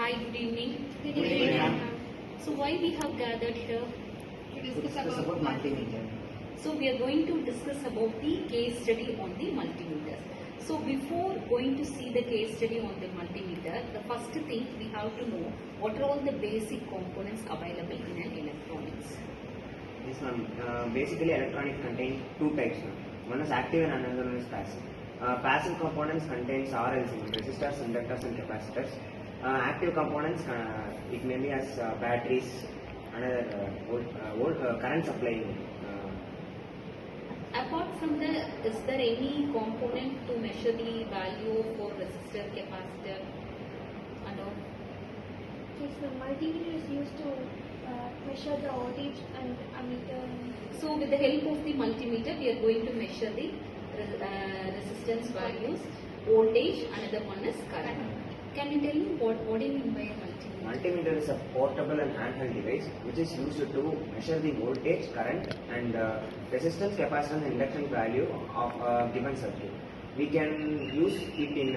Hi, good evening. Good evening, ma'am. So why we have gathered here? To discuss about multimeter. So we are going to discuss about the case study on the multimeters. So before going to see the case study on the multimeter, the first thing we have to know what are all the basic components available in an electronics. Yes, ma'am. Basically, electronics contain two types, ma'am. One is active and another one is passive. Passive components contains RLC, resistors, inductors, and capacitors. Active components, it may be as batteries, another current supply. Apart from that, is there any component to measure the value for resistor, capacitor, and all? Yes, the multimeter is used to measure the voltage and ammeter. So with the help of the multimeter, we are going to measure the resistance values, voltage, another one is current. Can you tell me what do you mean by a multimeter? Multimeter is a portable and handheld device which is used to measure the voltage, current, and resistance, capacitance, and induction value of a given circuit. We can use it in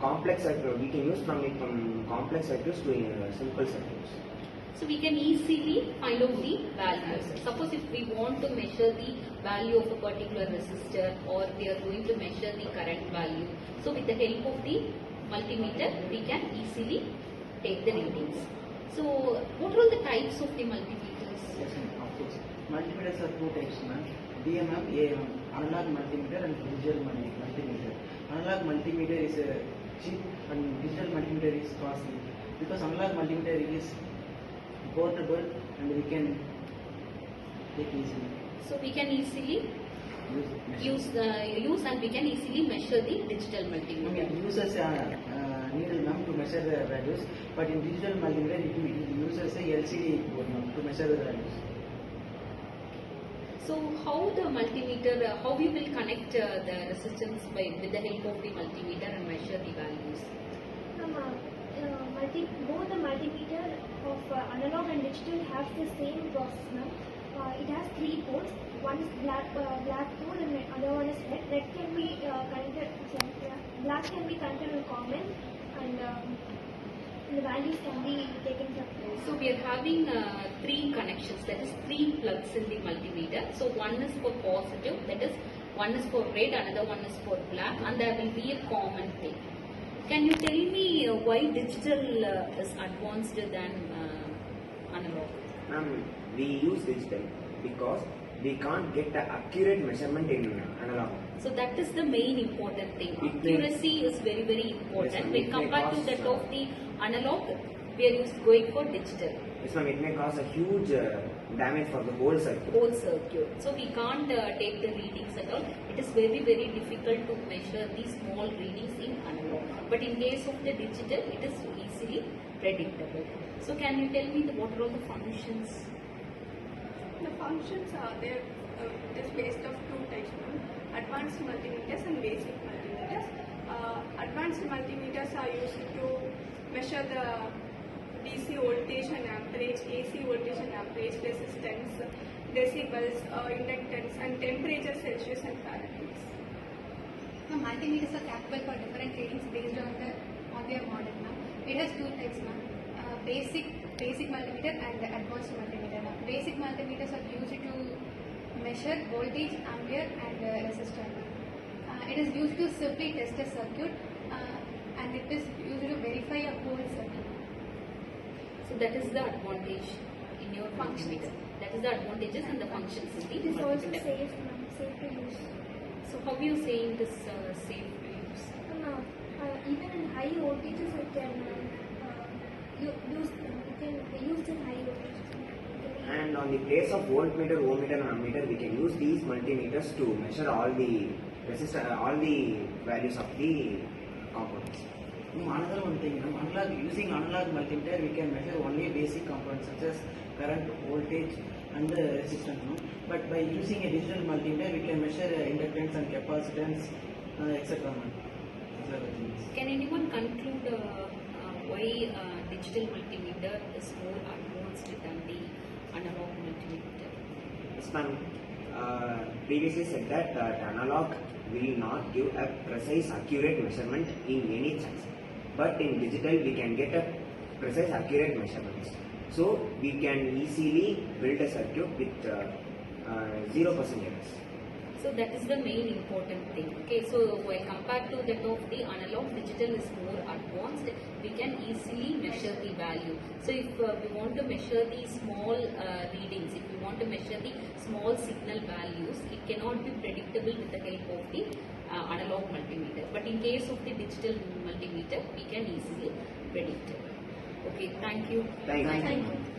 complex circuit. We can use from complex circuits to simple circuits. So we can easily find out the values. Suppose if we want to measure the value of a particular resistor, or we are going to measure the current value, so with the help of the multimeter, we can easily take the readings. So what are all the types of the multimeters? Yes, ma'am, of course. Multimeters are two types, ma'am. DMM, AM, analog multimeter and digital multimeter. Analog multimeter is cheap and digital multimeter is costly because analog multimeter is portable and we can take easily. So we can easily use and we can easily measure the digital multimeter. It uses a needle, ma'am, to measure the values, but in digital multimeter it uses a LCD board, ma'am, to measure the values. So how the multimeter, how we will connect the resistance with the help of the multimeter and measure the values? Both the multimeter of analog and digital have the same process now. It has three ports. One is black pole and the other one is red. Red can be connected. Black can be connected in common, and the values can be taken from there. So we are having three connections, that is three plugs in the multimeter. So one is for positive, that is one is for red, another one is for black, and there will be a common thing. Can you tell me why digital is advanced than analog? We use digital because we can't get the accurate measurement in analog. So that is the main important thing. Accuracy is very, very important. Yes, When compared to that of the analog, we are going for digital. Yes, ma'am, it may cause a huge damage for the whole circuit. Whole circuit. So we can't take the readings at all. It is very, very difficult to measure these small readings in analog. But in case of the digital, it is easily predictable. So can you tell me what are all the functions? The functions are there. It is based of two types, advanced multimeters and basic multimeters. Advanced multimeters are used to measure the DC voltage and amperage, AC voltage and amperage, resistance, decibels, inductance, and temperature, Celsius and Fahrenheit. The multimeters are capable for different readings based on their model. It has two types, basic multimeter and advanced multimeter. Basic multimeters are used to measure voltage, ampere, and resistor. It is used to simply test a circuit, and it is used to verify a whole circuit. So that is the advantage in your multimeter. That is the advantages and the functions in It the is also multimeter. safe to use. So how you saying this safe to use? Even in high voltages, it can use in high voltages. And on the place of voltmeter, ohmmeter, and ammeter, we can use these multimeters to measure all the values of the components. Another one thing, using analog multimeter, we can measure only basic components such as current, voltage, and the resistance. But by using a digital multimeter, we can measure inductance and capacitance, etc. Can anyone conclude why digital multimeter is more advanced than the analog multimeter? Yes, ma'am. Previously said that analog will not give a precise, accurate measurement in any chance. But in digital, we can get a precise, accurate measurements. So we can easily build a circuit with 0% errors. So that is the main important thing. Okay, so when compared to that of the analog, digital is more advanced. We can easily measure the value. So if we want to measure the small readings, if we want to measure the small signal values, it cannot be predictable with the help of the analog multimeter. But in case of the digital multimeter, we can easily predict it. Okay, thank you. Thank you. Thank you.